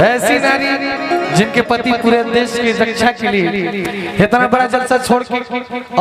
ऐसी नारी जिनके पति पूरे देश की रक्षा के लिए इतना बड़ा जलसा छोड़ के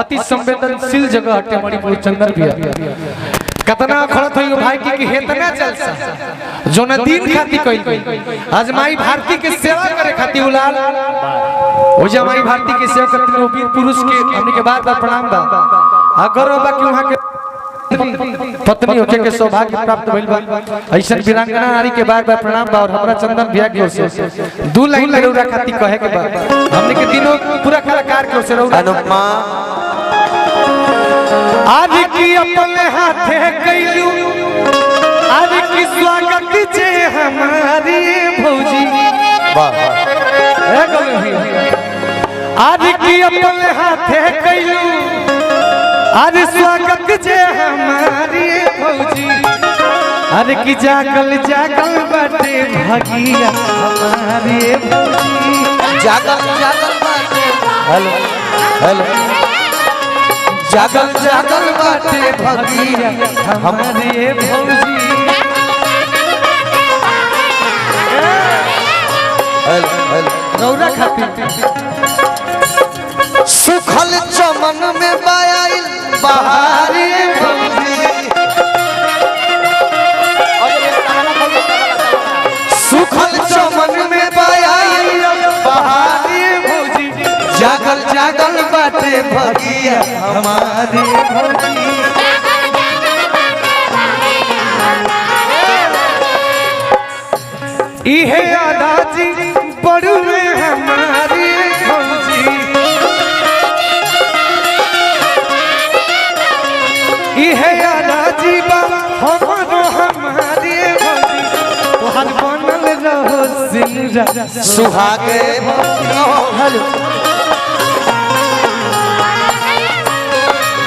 अति संवेदनशील जगह हटे मणिपुर चंदन भैया कतना खड़त हुई भाई की इतना जलसा जो न दिन खाती कोई आज माई भारती के सेवा करे खाती उलाल वो जो माई भारती की सेवा करते हैं वीर पुरुष के हमने के बार बार प्रणाम बा अगर बा कि वहां के पत्नी होके के सौभाग्य प्राप्त भइल बा ऐसन वीरांगना नारी के बार बार प्रणाम बा और हमरा चंदन भैया की ओर से दो लाइन लरूरा खाती कहे के बा हमने के दिनों पूरा कलाकार की ओर से अनुपमा आज की अपने हाथे कैलू आज की स्वागत जे हमारी भौजी वाह आज की अपने हाथे कैलू आज स्वागत जे हमारी भौजी अरे की जागल जागल बाटे भगिया हमारी भौजी जागल जागल बाटे हेलो हेलो जागल जागल बाटे भगिया हमारे भौजी हेलो हेलो गौरा खाती सुखल चमन में बायाइल बहारी भौजी सुखल चमन में बायाइल बहारी भौजी जागल जागल बाटे भगिया हमारी भौजी इहे आदाजी बड़ू में हमारी भौजी इहे आदाजी बा हमरो हमारी भौजी तोहर बनल रहो सिंरा सुहागे हेलो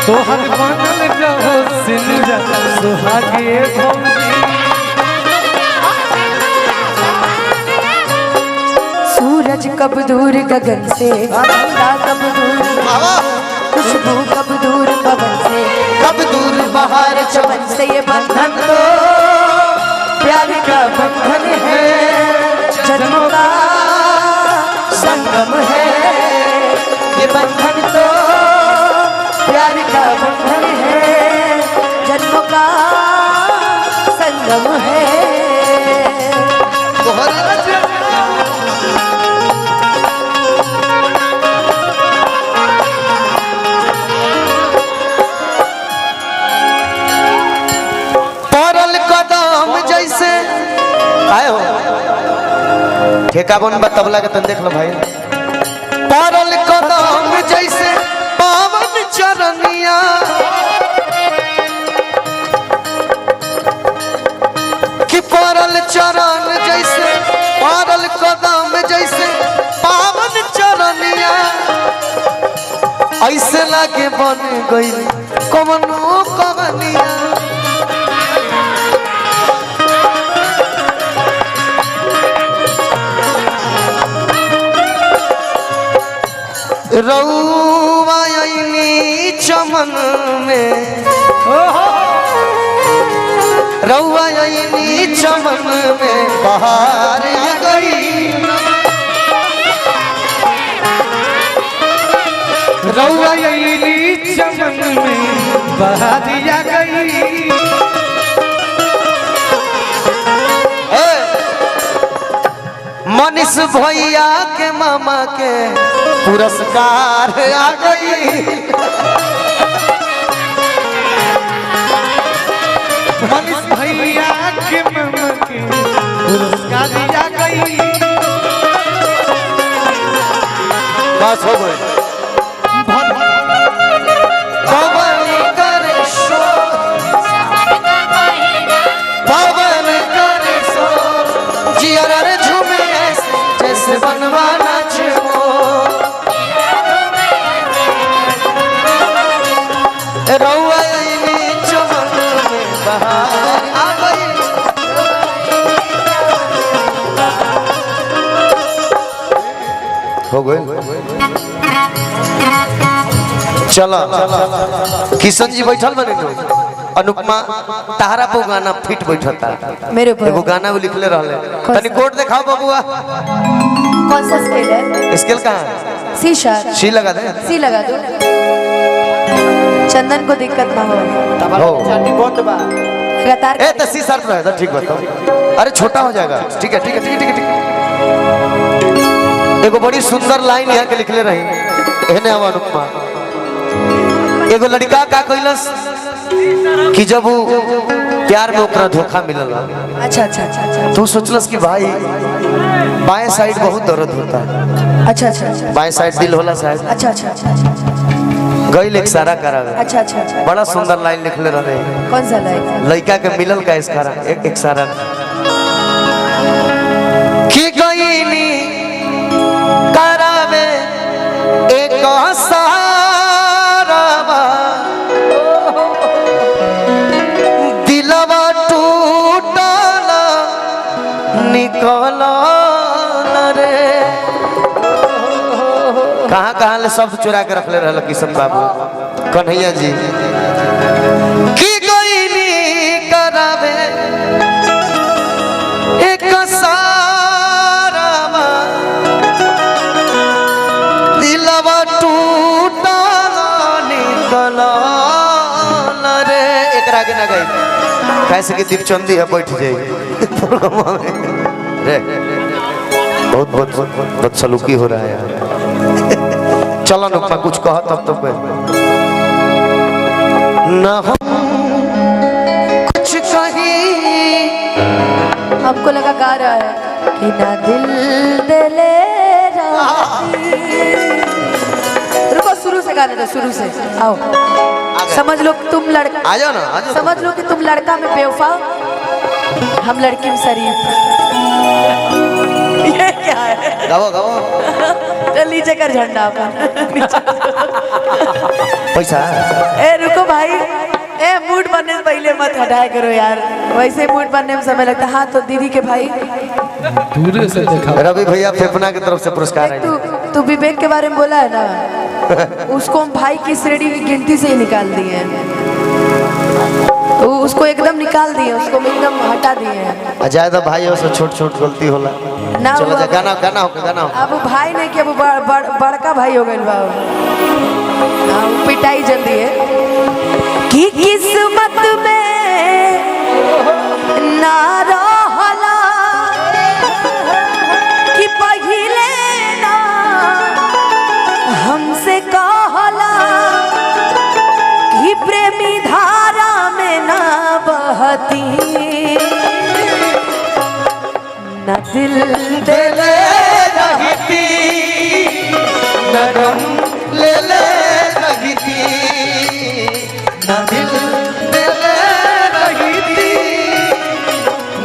तोहर बनल रहो सिंरा सुहागे भौजी सूरज कब दूर गगन से चंदा कब दूर खुशबू कब दूर पवन से कब दूर बहार चमन से ये बंधन तो प्यार का बंधन है जन्मों का संगम है ये बंधन तो प्यार का बंधन है जन्मों का संगम है ठेका बन तबला के तन देख लो भाई परल कदम जैसे पावन चरनिया कि परल चरण जैसे परल कदम जैसे पावन चरनिया ऐसे लागे बन गई कवनो कवनिया रउआयनी चमन में रउआयनी चमन में बहार आ गई रउआयनी चमन में बहार आ गई मनीष भैया के मामा के पुरस्कार आ गई मनीष भैया के मामा के पुरस्कार आ गई बस हो गई पवन करे शोर पवन करे शोर जिया रे झूमे जैसे बनवाना छो रउआयनी चमन में बहार आ गई हो गए चला किशन जी बैठल बने अनुपमा तारा पे गाना फिट बैठता मेरे ऊपर एगो गाना वो लिखले रहले तनी कोड दिखाओ बबुआ कौन सा स्केल है? स्केल कहां है सी शार्प। सी लगा दे सी लगा दो, चंदन को दिक्कत ना हो। हो लगातार ए तो सी शार्प रहे तो ठीक बताओ अरे छोटा हो जाएगा ठीक है ठीक है ठीक है ठीक है ठीक है एगो बड़ी सुंदर लाइन यहाँ के लिखले रही एहने अब अनुपमा एगो लड़का का कइलस कि जब वो प्यार में ओकरा धोखा मिलल अच्छा अच्छा अच्छा अच्छा तू सोचलस कि भाई बाएं साइड बहुत दर्द होता है अच्छा अच्छा अच्छा बाएं साइड दिल होला शायद अच्छा अच्छा अच्छा अच्छा गइल एक सारा करावे अच्छा अच्छा अच्छा बड़ा सुंदर लाइन लिखले रहे कौन सा लाइन? लड़का के मिलल का इसकारा एक सारा कि गईनी करावे एक सारा दिलवा टूटल निकल रे कहाँ कहाँ ले शब्द चुरा के रखले रहल किशन बाबू कन्हैया जी की गईनी करावे एक सारावा दिलवा टूटल निकल रे एकरा के ना गई कैसे कि दीपचंदी है बैठ जाई रे बहुत बहुत बहुत सलूकी हो रहा है यार चलो ना कुछ कहा तब तक ना हम कुछ कहीं हमको लगा गा रहा है कि ना दिल दिले रुको शुरू से गाने दो शुरू से आओ समझ लो तुम लड़का आ जाओ ना आ जाओ समझ लो कि तुम लड़का में बेवफा हम लड़की में शरीफ ये क्या है गाओ गाओ चल नीचे कर झंडा अपन पैसा ए रुको भाई ए मूड बनने से पहले मत हटाया करो यार वैसे मूड बनने में समय लगता है हाँ तो दीदी के भाई दूर से देखा रवि भैया फेफना की तरफ से पुरस्कार है तू विवेक के बारे में बोला है ना उसको हम भाई की श्रेणी की गिनती से ही निकाल दिए हैं तो उसको एकदम निकाल दिए उसको एकदम हटा दिए हैं ज्यादा भाई से छोट छोट गलती होला ना चलो वो जा गाना गाना हो गाना हो अब भाई नहीं कि अब बड़का भाई हो गए बाबू पिटाई जल्दी है कि किस्मत में ना रहला कि पहिले ना हमसे कहला कि प्रेमी धारा में ना बहती न दिल ले रहती न गम ले रहती न दिल ले रहती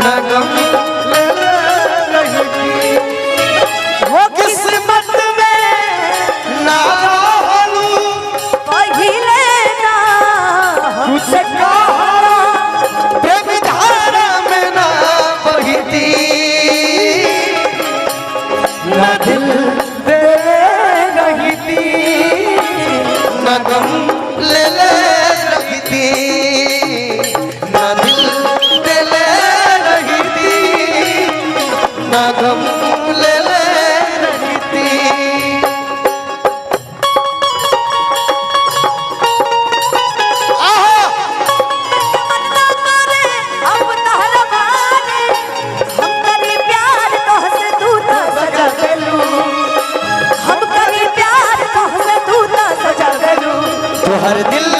न गम ले रहती वो किस्मत में ना रहलू पहिले ना हमसे कहला प्रेमी धारा में ना बहती न दिल दे रहती न गम ले रहती न दिल दे रहती न गम ले रहती अब तहरा बाने हम करी प्यार तोहसे तू तो सजा देलू हम करी प्यार तोहसे तू तो सजा देलू तोहर दिल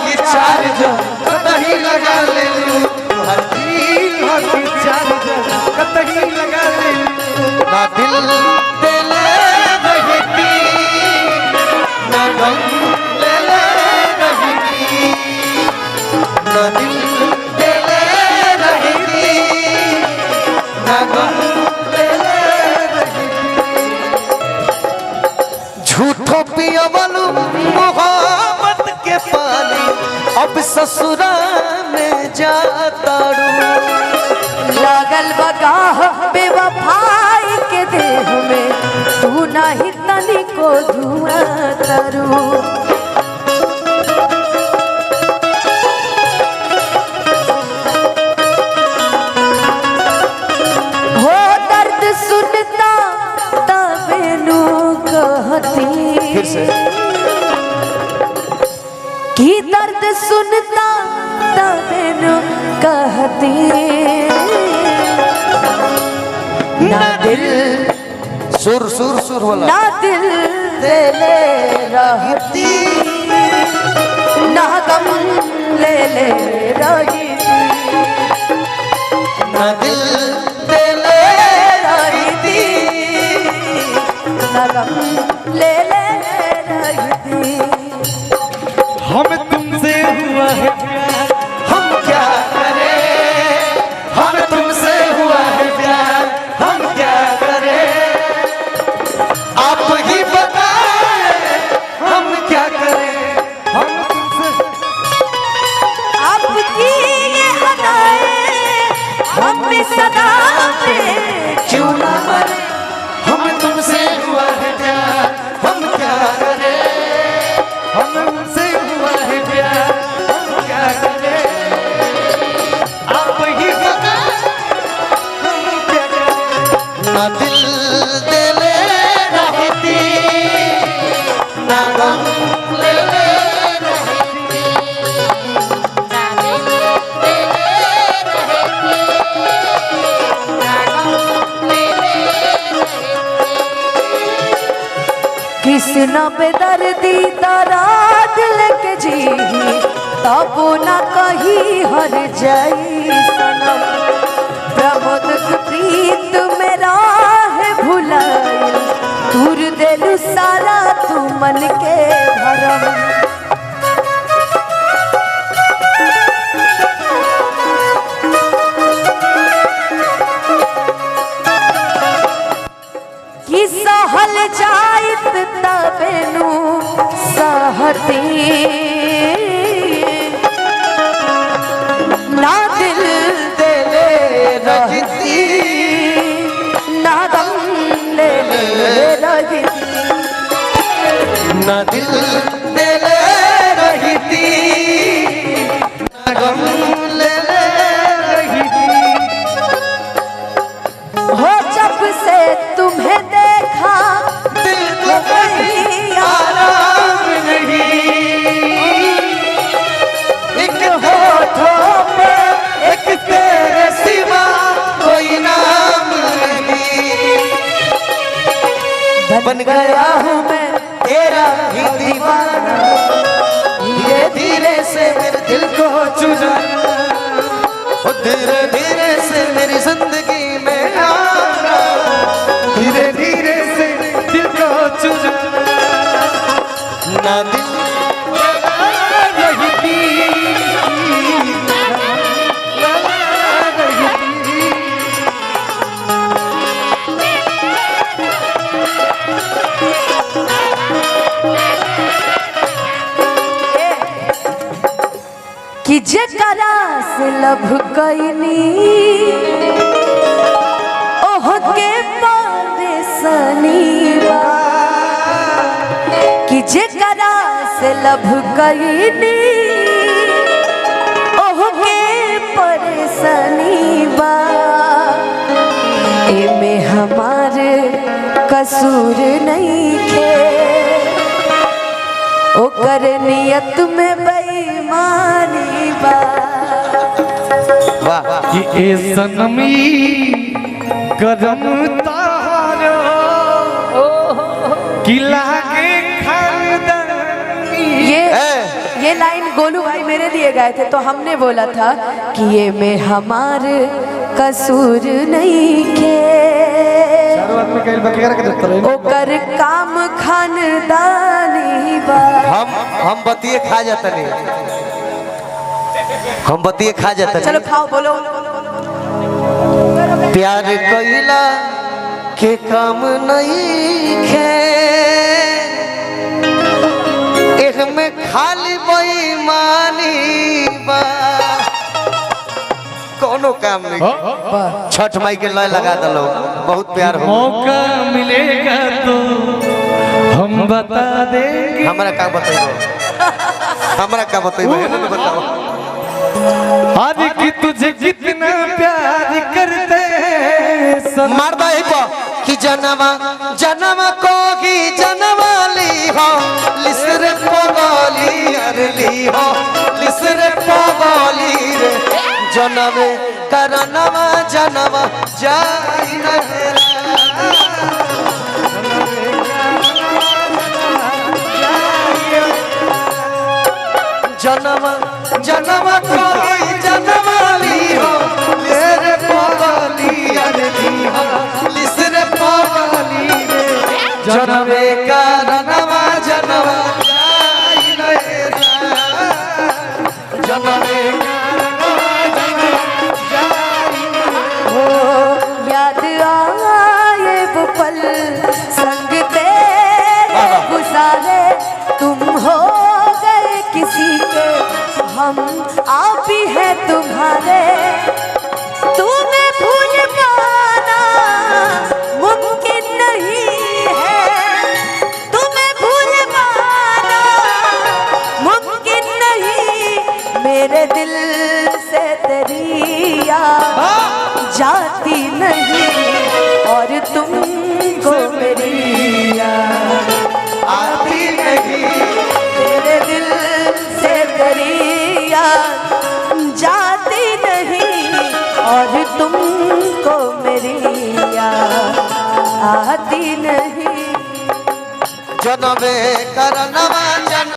की चार्ज कतही लगा ले तोहर दिल की चार्ज कतही लगा ले ना दिल दिले रहती ना गम ले रहती ना दिल दिले रहती ना गम ले रहती झूठो पियवलू मोहब्बत के पानी अब ससुरा में जातारू लागल बगाह बेवफाई के देह में तू नहीं तनी को धुआं करू फिर से की दर्द सुनता तबेनु कहती ना दिल सुर सुर सुर वाला ना दिल ले रहती ना गम ले रही ना दिल रही थी ना गम ले रही थी हम तुमसे हुआ है प्यार, हम क्या करें, हम तुमसे हुआ है प्यार, हम क्या करें, आप ही बताएं, हम क्या करें, हम तुमसे आपकी ये अदाएं हम भी सदा पे क्यों ना मरे, हम तुमसे हुआ है प्यार, हम क्या करें, हम तुमसे हुआ है प्यार, हम क्या करें, आप ही बताएं, हम क्या करें। ना दिल दे ले रहती, ना गम ले ले रहती, ना दिल दे ले रहती, ना गम ले ले किसी न बेदर्दी दराद लेके जी तब न कहीं हर जाई सनम प्रमोद के प्रीत मेरा है भुलाई दूर देलू सारा तू मन के भरम कि सहल जाइत तबेनु सहती ना दिल देले रहती ना गम ले रहती ना दिल दे ले रहती, ना गम ले ले रहती, हो जब से तुम्हें देखा दिल को कहीं आराम नहीं, एक होठों पे एक तेरे सिवा कोई नाम नहीं, बन गया हूँ मैं तेरा ही दीवाना, धीरे धीरे से मेरे दिल को चुरा, धीरे धीरे से मेरी जिंदगी में आना, धीरे धीरे से दिल को चुरा, ना दिल रहती, कि जकरा से लभ कैनी ओह के परेशानी बा कि जकरा से लभ कैनी ओह के परेशानी बा एमे हमार कसूर नहीं खे ओकर नियत में बेईमानी बा वाह कि ए सनमी कदम तारो कि लागे खानदानी। ये लाइन गोलू भाई मेरे दिए गए थे तो हमने बोला था कि ये में हमार कसूर नहीं के ओकर काम खानदानी बा हम बतिए खा जाते नहीं, हम बतिए खा जाते चलो नहीं, खाओ बोलो प्यार कइला के काम नहीं खे, एक में खाली बेईमानी बा, कोनो काम नहीं। छठ माई के लय लगा दलो, बहुत प्यार हो, मौका मिलेगा तो हम बता देंगे। हमरा का बताइबो, हमरा का बताइबो, इन्हें बताओ। आज कि तुझे कितना प्यार करते हैं मारदा ही कि जनमा जनमा को ही जनवाली हो ली हो लिसरे पगली रे जनमे करनवा जनवा जाई न हेरा जनवा जनवा कोई जनवा ली हो लिसरे पगली रे ली हो लिसरे पगली रे जनमे करनवा जनवा जाई न हेरा जनमे याद आए वो पल संग तेरे गुजारे तुम हो गए किसी के हम आप ही हैं तुम्हारे तुम्हें भूल पाना मुमकिन नहीं है तुम्हें भूल पाना मुमकिन नहीं मेरे दिल से तेरी याद जाती नहीं और तुमको मेरी याद आती नहीं तेरे दिल से तेरी याद जाती नहीं और तुमको मेरी याद आती नहीं जनमे करनवा जन